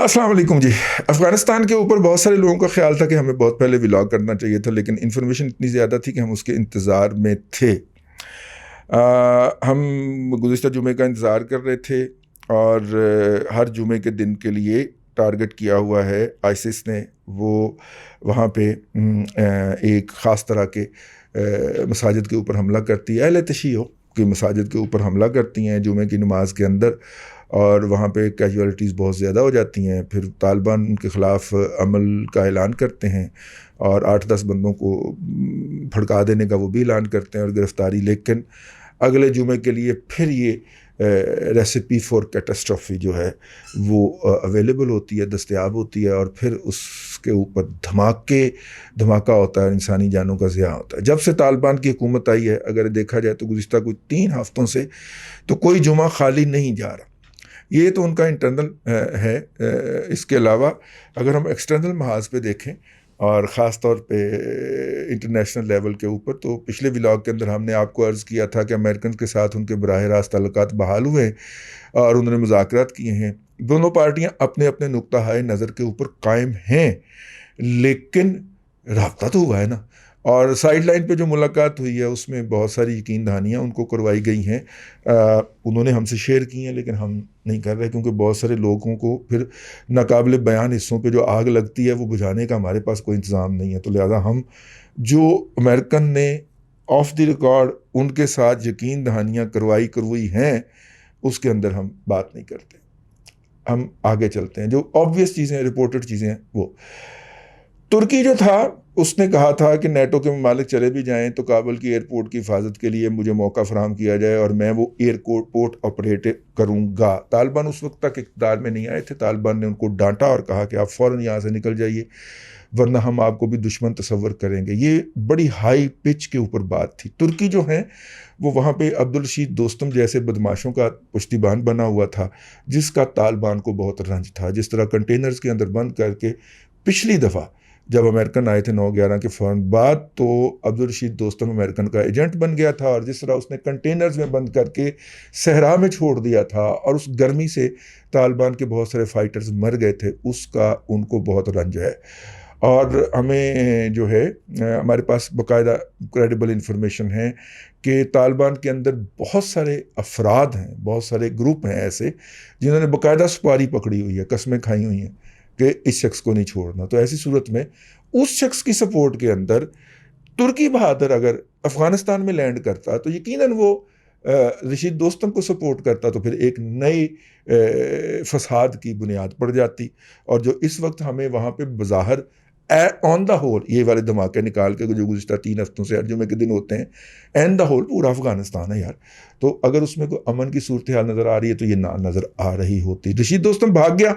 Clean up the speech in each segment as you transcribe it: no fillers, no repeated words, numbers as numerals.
السلام علیکم جی. افغانستان کے اوپر بہت سارے لوگوں کا خیال تھا کہ ہمیں بہت پہلے ولاگ کرنا چاہیے تھا، لیکن انفارمیشن اتنی زیادہ تھی کہ ہم اس کے انتظار میں تھے. ہم گزشتہ جمعے کا انتظار کر رہے تھے اور ہر جمعے کے دن کے لیے ٹارگٹ کیا ہوا ہے آئسس نے. وہ وہاں پہ ایک خاص طرح کے مساجد کے اوپر حملہ کرتی ہے. اہل تشیع کی مساجد کے اوپر حملہ کرتی ہیں جمعے کی نماز کے اندر، اور وہاں پہ کیجوالٹیز بہت زیادہ ہو جاتی ہیں. پھر طالبان ان کے خلاف عمل کا اعلان کرتے ہیں اور 8-10 بندوں کو بھڑکا دینے کا وہ بھی اعلان کرتے ہیں اور گرفتاری. لیکن اگلے جمعے کے لیے پھر یہ ریسیپی فور کیٹاسٹرافی جو ہے وہ اویلیبل ہوتی ہے، دستیاب ہوتی ہے، اور پھر اس کے اوپر دھماکہ ہوتا ہے، انسانی جانوں کا ضیاع ہوتا ہے. جب سے طالبان کی حکومت آئی ہے، اگر دیکھا جائے تو گزشتہ کوئی 3 ہفتوں سے تو کوئی جمعہ خالی نہیں جا رہا. یہ تو ان کا انٹرنل ہے. اس کے علاوہ اگر ہم ایکسٹرنل محاذ پہ دیکھیں اور خاص طور پہ انٹرنیشنل لیول کے اوپر، تو پچھلے ولاگ کے اندر ہم نے آپ کو عرض کیا تھا کہ امریکن کے ساتھ ان کے براہ راست تعلقات بحال ہوئے اور انہوں نے مذاکرات کیے ہیں. دونوں پارٹیاں اپنے اپنے نقطہ ہائے نظر کے اوپر قائم ہیں، لیکن رابطہ تو ہوا ہے نا. اور سائیڈ لائن پہ جو ملاقات ہوئی ہے اس میں بہت ساری یقین دہانیاں ان کو کروائی گئی ہیں. انہوں نے ہم سے شیئر کی ہیں لیکن ہم نہیں کر رہے، کیونکہ بہت سارے لوگوں کو پھر ناقابل بیان حصوں پہ جو آگ لگتی ہے وہ بجھانے کا ہمارے پاس کوئی انتظام نہیں ہے. تو لہٰذا ہم جو امریکن نے آف دی ریکارڈ ان کے ساتھ یقین دہانیاں کروائی ہیں اس کے اندر ہم بات نہیں کرتے. ہم آگے چلتے ہیں. جو آبویس چیزیں رپورٹڈ چیزیں ہیں، وہ ترکی جو تھا اس نے کہا تھا کہ نیٹو کے ممالک چلے بھی جائیں تو کابل کی ایئرپورٹ کی حفاظت کے لیے مجھے موقع فراہم کیا جائے اور میں وہ ایئرپورٹ آپریٹ کروں گا. طالبان اس وقت تک اقتدار میں نہیں آئے تھے. طالبان نے ان کو ڈانٹا اور کہا کہ آپ فوراً یہاں سے نکل جائیے ورنہ ہم آپ کو بھی دشمن تصور کریں گے. یہ بڑی ہائی پچ کے اوپر بات تھی. ترکی جو ہیں وہ وہاں پہ عبدالرشید دوستم جیسے بدماشوں کا پشتیبان بنا ہوا تھا، جس کا طالبان کو بہت رنج تھا. جس طرح کنٹینرز کے اندر بند کر کے پچھلی دفعہ جب امریکن آئے تھے 9/11 کے فوراً بعد، تو عبدالرشید دوستم امریکن کا ایجنٹ بن گیا تھا، اور جس طرح اس نے کنٹینرز میں بند کر کے صحرا میں چھوڑ دیا تھا اور اس گرمی سے طالبان کے بہت سارے فائٹرز مر گئے تھے، اس کا ان کو بہت رنج ہے. اور ہمیں جو ہے ہمارے پاس باقاعدہ کریڈیبل انفارمیشن ہے کہ طالبان کے اندر بہت سارے افراد ہیں، بہت سارے گروپ ہیں ایسے جنہوں نے باقاعدہ سپاری پکڑی ہوئی ہے، قسمیں کھائی ہوئی ہیں کہ اس شخص کو نہیں چھوڑنا. تو ایسی صورت میں اس شخص کی سپورٹ کے اندر ترکی بہادر اگر افغانستان میں لینڈ کرتا تو یقیناً وہ رشید دوستم کو سپورٹ کرتا، تو پھر ایک نئی فساد کی بنیاد پڑ جاتی. اور جو اس وقت ہمیں وہاں پہ بظاہر آن دا ہول یہ والے دھماکے نکال کے جو گزشتہ 3 ہفتوں سے ہر جمعے کے دن ہوتے ہیں، این دا ہول پورا افغانستان ہے یار. تو اگر اس میں کوئی امن کی صورتحال نظر آ رہی ہے تو یہ نہ نظر آ رہی ہوتی. رشید دوستم بھاگ گیا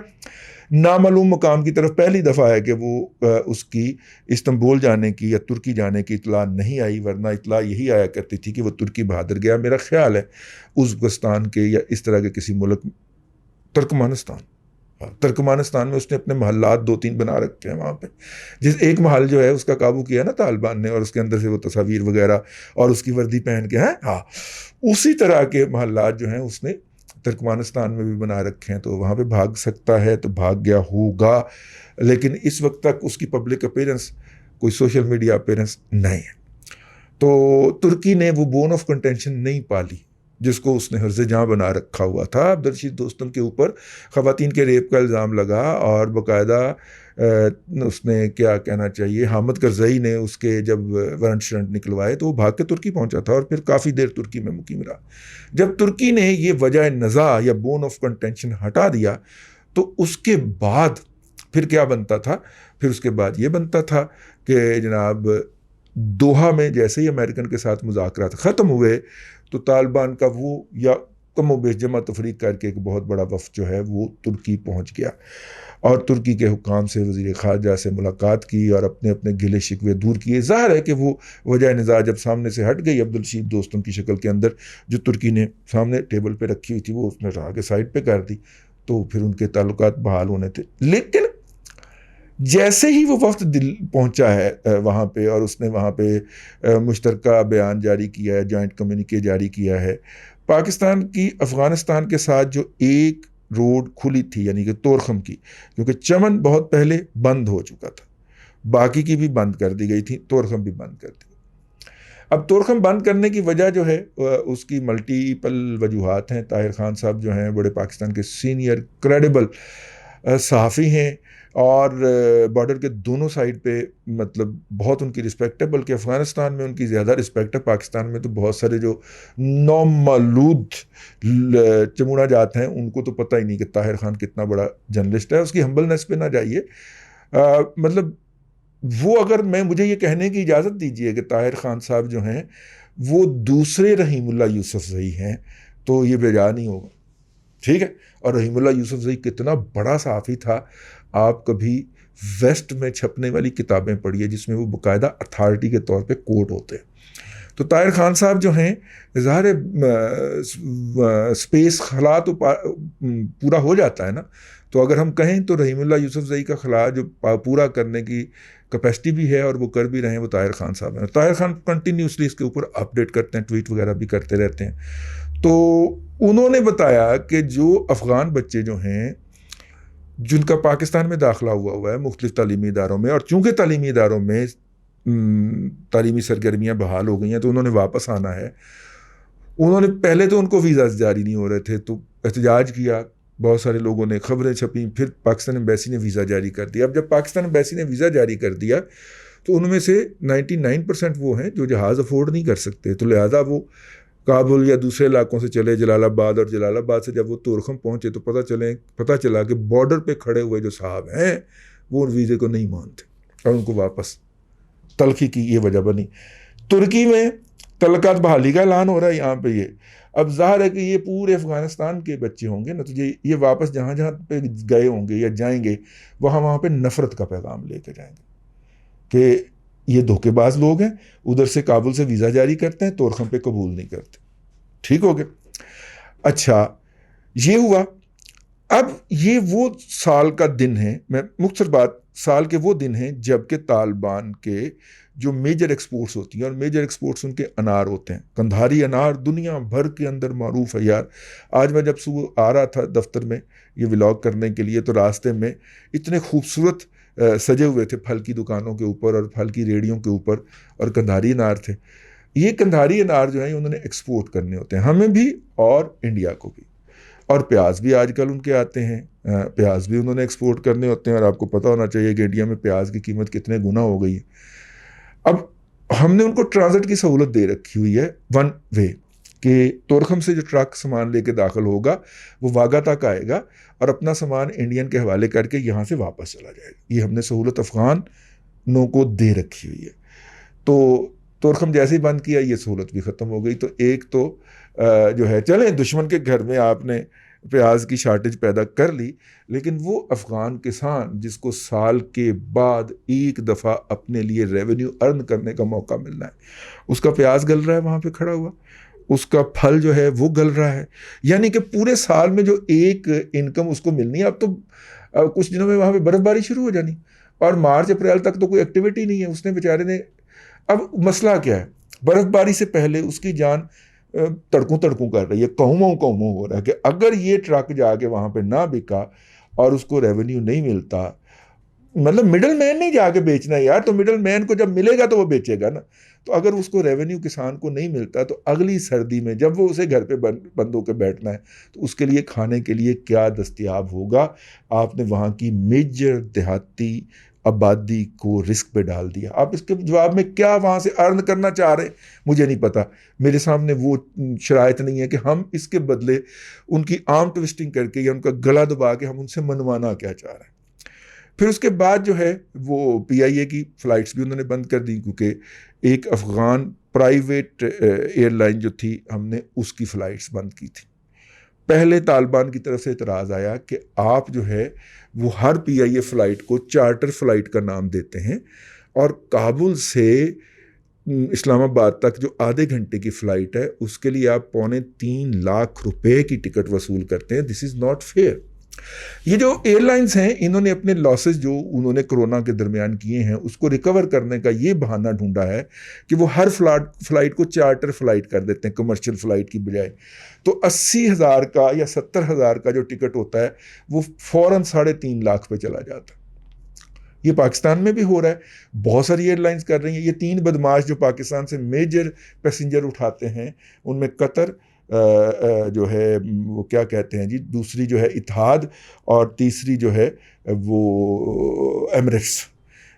نامعلوم مقام کی طرف. پہلی دفعہ ہے کہ وہ اس کی استنبول جانے کی یا ترکی جانے کی اطلاع نہیں آئی، ورنہ اطلاع یہی آیا کرتی تھی کہ وہ ترکی بہادر گیا. میرا خیال ہے ازبکستان کے یا اس طرح کے کسی ملک، ترکمانستان میں اس نے اپنے محلات 2-3 بنا رکھے ہیں. وہاں پہ جس ایک محل جو ہے اس کا قابو کیا نا طالبان نے، اور اس کے اندر سے وہ تصاویر وغیرہ اور اس کی وردی پہن کے ہیں، اسی طرح کے محلات جو ہیں اس نے ترکمانستان میں بھی بنا رکھے ہیں. تو وہاں پہ بھاگ سکتا ہے تو بھاگ گیا ہوگا، لیکن اس وقت تک اس کی پبلک اپیرنس، کوئی سوشل میڈیا اپیرنس نہیں ہے. تو ترکی نے وہ بون آف کنٹینشن نہیں پالی جس کو اس نے حرز جاں بنا رکھا ہوا تھا. عبدالرشید دوستم کے اوپر خواتین کے ریپ کا الزام لگا اور باقاعدہ اس نے کیا کہنا چاہیے، حامد کرزئی نے اس کے جب وارنٹ شرنٹ نکلوائے تو وہ بھاگ کے ترکی پہنچا تھا اور پھر کافی دیر ترکی میں مقیم رہا. جب ترکی نے یہ وجہ نزاع یا بون آف کنٹینشن ہٹا دیا تو اس کے بعد پھر کیا بنتا تھا؟ پھر اس کے بعد یہ بنتا تھا کہ جناب دوحہ میں جیسے ہی امریکن کے ساتھ مذاکرات ختم ہوئے تو طالبان کا وہ یا کم و بیش جمع تفریق کر کے ایک بہت بڑا وفد جو ہے وہ ترکی پہنچ گیا اور ترکی کے حکام سے، وزیر خارجہ سے ملاقات کی اور اپنے اپنے گلے شکوے دور کیے. ظاہر ہے کہ وہ وجہ نزاع جب سامنے سے ہٹ گئی عبدالرشید دوستم کی شکل کے اندر، جو ترکی نے سامنے ٹیبل پہ رکھی ہوئی تھی وہ اس نے راہ کے سائڈ پہ کر دی، تو پھر ان کے تعلقات بحال ہونے تھے. لیکن جیسے ہی وہ وفد دل پہنچا ہے وہاں پہ اور اس نے وہاں پہ مشترکہ بیان جاری کیا ہے، جوائنٹ کمیونیکے جاری کیا ہے، پاکستان کی افغانستان کے ساتھ جو ایک روڈ کھلی تھی، یعنی کہ طورخم کی، کیونکہ چمن بہت پہلے بند ہو چکا تھا، باقی کی بھی بند کر دی گئی تھی، طورخم بھی بند کر دی. اب طورخم بند کرنے کی وجہ جو ہے اس کی ملٹیپل وجوہات ہیں. طاہر خان صاحب جو ہیں بڑے پاکستان کے سینئر کریڈیبل صحافی ہیں، اور بارڈر کے دونوں سائڈ پہ مطلب بہت ان کی رسپیکٹ ہے، بلکہ افغانستان میں ان کی زیادہ رسپیکٹ ہے. پاکستان میں تو بہت سارے جو نومولود چموڑا جاتے ہیں ان کو تو پتہ ہی نہیں کہ طاہر خان کتنا بڑا جرنلسٹ ہے. اس کی ہمبلنس پہ نہ جائیے، مطلب وہ اگر مجھے یہ کہنے کی اجازت دیجیے کہ طاہر خان صاحب جو ہیں وہ دوسرے رحیم اللہ یوسف زئی ہیں تو یہ بے جا نہیں ہوگا، ٹھیک ہے. اور رحیم اللہ یوسف زئی کتنا بڑا صحافی تھا. آپ کبھی ویسٹ میں چھپنے والی کتابیں پڑھیے جس میں وہ باقاعدہ اتھارٹی کے طور پہ کوٹ ہوتے ہیں. تو طاہر خان صاحب جو ہیں ظاہر اسپیس خلا تو پورا ہو جاتا ہے نا، تو اگر ہم کہیں تو رحیم اللہ یوسف زئی کا خلا جو پورا کرنے کی کیپیسٹی بھی ہے اور وہ کر بھی رہے ہیں وہ طاہر خان صاحب ہیں. طاہر خان کنٹینیوسلی اس کے اوپر اپڈیٹ کرتے ہیں، ٹویٹ وغیرہ بھی کرتے رہتے ہیں. تو انہوں نے بتایا کہ جو افغان بچے جو ہیں جن کا پاکستان میں داخلہ ہوا ہے مختلف تعلیمی اداروں میں، اور چونکہ تعلیمی اداروں میں تعلیمی سرگرمیاں بحال ہو گئی ہیں تو انہوں نے واپس آنا ہے. انہوں نے پہلے تو ان کو ویزاز جاری نہیں ہو رہے تھے تو احتجاج کیا، بہت سارے لوگوں نے خبریں چھپیں، پھر پاکستان ایمبیسی نے ویزا جاری کر دیا. اب جب پاکستان ایمبیسی نے ویزا جاری کر دیا تو ان میں سے 99% وہ ہیں جو جہاز افورڈ نہیں کر سکتے، تو لہٰذا وہ کابل یا دوسرے علاقوں سے چلے جلال آباد، اور جلال آباد سے جب وہ طورخم پہنچے تو پتہ چلا کہ بارڈر پہ کھڑے ہوئے جو صاحب ہیں وہ ان ویزے کو نہیں مانتے اور ان کو واپس تلخی کی یہ وجہ بنی. ترکی میں تعلقات بحالی کا اعلان ہو رہا ہے یہاں پہ. یہ اب ظاہر ہے کہ یہ پورے افغانستان کے بچے ہوں گے نا، تو یہ واپس جہاں جہاں پہ گئے ہوں گے یا جائیں گے وہاں پہ نفرت کا پیغام لے کے جائیں گے کہ یہ دھوکے باز لوگ ہیں، ادھر سے کابل سے ویزا جاری کرتے ہیں، طورخم پہ قبول نہیں کرتے. ٹھیک ہو گیا. اچھا یہ ہوا. اب یہ وہ سال کا دن ہے، میں مختصر بات، سال کے وہ دن ہیں جب کہ طالبان کے جو میجر ایکسپورٹس ہوتی ہیں، اور میجر ایکسپورٹس ان کے انار ہوتے ہیں. قندھاری انار دنیا بھر کے اندر معروف ہے یار. آج میں جب صبح آ رہا تھا دفتر میں یہ ولاگ کرنے کے لیے تو راستے میں اتنے خوبصورت سجے ہوئے تھے پھل کی دکانوں کے اوپر اور پھل کی ریڑیوں کے اوپر، اور قندھاری انار تھے. یہ قندھاری انار جو ہیں انہوں نے ایکسپورٹ کرنے ہوتے ہیں، ہمیں بھی اور انڈیا کو بھی. اور پیاز بھی آج کل ان کے آتے ہیں، پیاز بھی انہوں نے ایکسپورٹ کرنے ہوتے ہیں. اور آپ کو پتہ ہونا چاہیے کہ انڈیا میں پیاز کی قیمت کتنے گنا ہو گئی ہے. اب ہم نے ان کو ٹرانزٹ کی سہولت دے رکھی ہوئی ہے، ون وے، کہ طورخم سے جو ٹرک سامان لے کے داخل ہوگا وہ واگا تک آئے گا اور اپنا سامان انڈین کے حوالے کر کے یہاں سے واپس چلا جائے گا. یہ ہم نے سہولت افغانوں کو دے رکھی ہوئی ہے. تو طورخم جیسے ہی بند کیا یہ سہولت بھی ختم ہو گئی. تو ایک تو جو ہے چلیں دشمن کے گھر میں آپ نے پیاز کی شارٹیج پیدا کر لی، لیکن وہ افغان کسان جس کو سال کے بعد ایک دفعہ اپنے لیے ریونیو ارن کرنے کا موقع ملنا ہے، اس کا پیاز گل رہا ہے وہاں پہ کھڑا ہوا، اس کا پھل جو ہے وہ گل رہا ہے. یعنی کہ پورے سال میں جو ایک انکم اس کو ملنی ہے، اب تو کچھ دنوں میں وہاں پہ برف باری شروع ہو جانی، اور مارچ اپریل تک تو کوئی ایکٹیویٹی نہیں ہے. اس نے بیچارے نے، اب مسئلہ کیا ہے، برف باری سے پہلے اس کی جان تڑکوں کر رہی ہے، کہوں ہو رہا ہے کہ اگر یہ ٹرک جا کے وہاں پہ نہ بکا اور اس کو ریونیو نہیں ملتا، مطلب مڈل مین نہیں جا کے بیچنا یار، تو مڈل مین کو جب ملے گا تو وہ بیچے گا نا. تو اگر اس کو ریونیو کسان کو نہیں ملتا تو اگلی سردی میں جب وہ اسے گھر پہ بند ہو کے بیٹھنا ہے تو اس کے لیے کھانے کے لیے کیا دستیاب ہوگا. آپ نے وہاں کی میجر دیہاتی آبادی کو رسک پہ ڈال دیا. آپ اس کے جواب میں کیا وہاں سے ارن کرنا چاہ رہے ہیں مجھے نہیں پتا. میرے سامنے وہ شرائط نہیں ہے کہ ہم اس کے بدلے ان کی آرم ٹوسٹنگ کر کے یا ان کا گلا دبا کے ہم ان سے منوانا کیا چاہ رہے ہیں. پھر اس کے بعد جو ہے وہ PIA کی فلائٹس بھی انہوں نے بند کر دی، کیونکہ ایک افغان پرائیویٹ ایئر لائن جو تھی ہم نے اس کی فلائٹس بند کی تھی. پہلے طالبان کی طرف سے اعتراض آیا کہ آپ جو ہے وہ ہر PIA فلائٹ کو چارٹر فلائٹ کا نام دیتے ہیں، اور کابل سے اسلام آباد تک جو آدھے گھنٹے کی فلائٹ ہے اس کے لیے آپ 2.25 لاکھ روپے کی ٹکٹ وصول کرتے ہیں. دس از ناٹ فیئر. یہ جو ایئر لائنز ہیں انہوں نے اپنے لاسز جو انہوں نے کرونا کے درمیان کیے ہیں اس کو ریکور کرنے کا یہ بہانہ ڈھونڈا ہے کہ وہ ہر فلائٹ کو چارٹر فلائٹ کر دیتے ہیں کمرشل فلائٹ کی بجائے. تو 80,000 کا یا 70,000 کا جو ٹکٹ ہوتا ہے وہ فوراً 3.5 لاکھ پہ چلا جاتا ہے. یہ پاکستان میں بھی ہو رہا ہے, بہت ساری ایئر لائنز کر رہی ہیں. یہ 3 بدماش جو پاکستان سے میجر پیسنجر اٹھاتے ہیں ان میں قطر جو ہے وہ کیا کہتے ہیں جی, دوسری جو ہے اتحاد, اور تیسری جو ہے وہ ایمریٹس,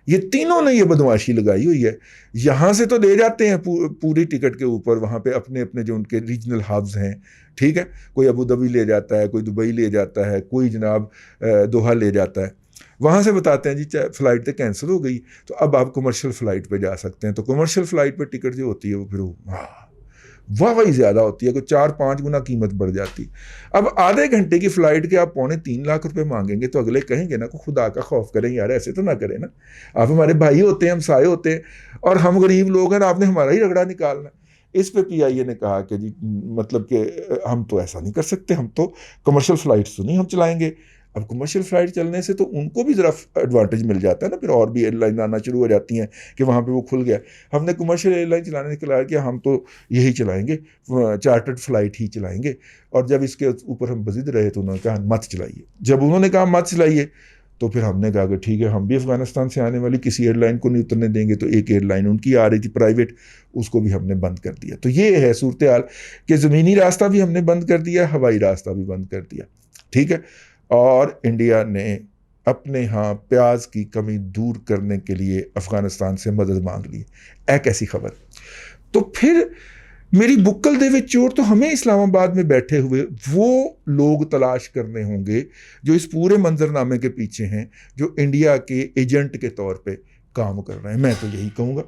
یہ تینوں نے یہ بدماشی لگائی ہوئی ہے. یہاں سے تو دے جاتے ہیں پوری ٹکٹ کے اوپر, وہاں پہ اپنے اپنے جو ان کے ریجنل ہبز ہیں, ٹھیک ہے, کوئی ابو ظبی لے جاتا ہے, کوئی دبئی لے جاتا ہے, کوئی جناب دوحہ لے جاتا ہے. وہاں سے بتاتے ہیں جی فلائٹ تو کینسل ہو گئی تو اب آپ کمرشل فلائٹ پہ جا سکتے ہیں. تو کمرشل فلائٹ پہ ٹکٹ جو ہوتی ہے وہ پھر واہ زیادہ ہوتی ہے, کوئی 4-5 گنا قیمت بڑھ جاتی. اب آدھے گھنٹے کی فلائٹ کے آپ 2.25 لاکھ روپے مانگیں گے تو اگلے کہیں گے نا کہ خدا کا خوف کریں یار, ایسے تو نہ کریں نا, آپ ہمارے بھائی ہوتے ہیں, ہم سائے ہوتے ہیں, اور ہم غریب لوگ ہیں, آپ نے ہمارا ہی رگڑا نکالنا. اس پہ پی آئی اے نے کہا کہ جی مطلب کہ ہم تو ایسا نہیں کر سکتے, ہم تو کمرشل فلائٹس تو نہیں ہم چلائیں گے. اب کمرشل فلائٹ چلنے سے تو ان کو بھی ذرا ایڈوانٹیج مل جاتا ہے نا, پھر اور بھی ایئر لائن آنا شروع ہو جاتی ہیں کہ وہاں پہ وہ کھل گیا. ہم نے کمرشل ایئر لائن چلانے کے لیے ہم تو یہی چلائیں گے, چارٹرڈ فلائٹ ہی چلائیں گے. اور جب اس کے اوپر ہم بزد رہے تو انہوں نے کہا مت چلائیے. جب انہوں نے کہا مت چلائیے تو پھر ہم نے کہا کہ ٹھیک ہے, ہم بھی افغانستان سے آنے والی کسی ایئر لائن کو نہیں اترنے دیں گے. تو ایک ایئر لائن ان کی آ رہی تھی پرائیویٹ, اس کو بھی ہم نے بند کر دیا. تو یہ ہے صورتحال کہ زمینی راستہ بھی ہم نے بند کر دیا, ہوائی راستہ بھی بند کر دیا, ٹھیک ہے. اور انڈیا نے اپنے ہاں پیاز کی کمی دور کرنے کے لیے افغانستان سے مدد مانگ لی. ایک ایسی خبر. تو پھر میری بکل دے وچ چور تو ہمیں اسلام آباد میں بیٹھے ہوئے وہ لوگ تلاش کرنے ہوں گے جو اس پورے منظرنامے کے پیچھے ہیں, جو انڈیا کے ایجنٹ کے طور پہ کام کر رہے ہیں. میں تو یہی کہوں گا,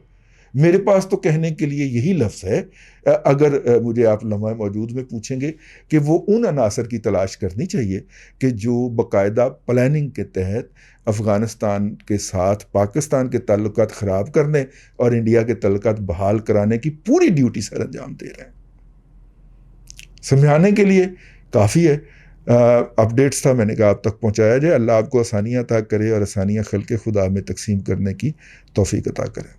میرے پاس تو کہنے کے لیے یہی لفظ ہے. اگر مجھے آپ لمحہ موجود میں پوچھیں گے کہ وہ ان عناصر کی تلاش کرنی چاہیے کہ جو باقاعدہ پلاننگ کے تحت افغانستان کے ساتھ پاکستان کے تعلقات خراب کرنے اور انڈیا کے تعلقات بحال کرانے کی پوری ڈیوٹی سر انجام دے رہے ہیں. سمجھانے کے لیے کافی ہے. اپڈیٹس تھا, میں نے کہا آپ تک پہنچایا جائے. اللہ آپ کو آسانیاں عطا کرے اور آسانیاں خلق خدا میں تقسیم کرنے کی توفیق عطا کرے.